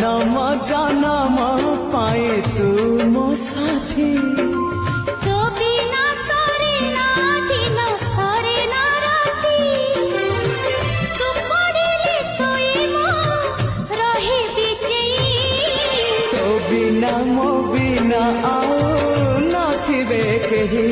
जन्म जन्म पाए तू मो साथी तो बिना सरे ना दिन सरे ना राती तू पड़िले सोइबो रहे बिचेई तो बिना मो बिना आओ नथिबे केही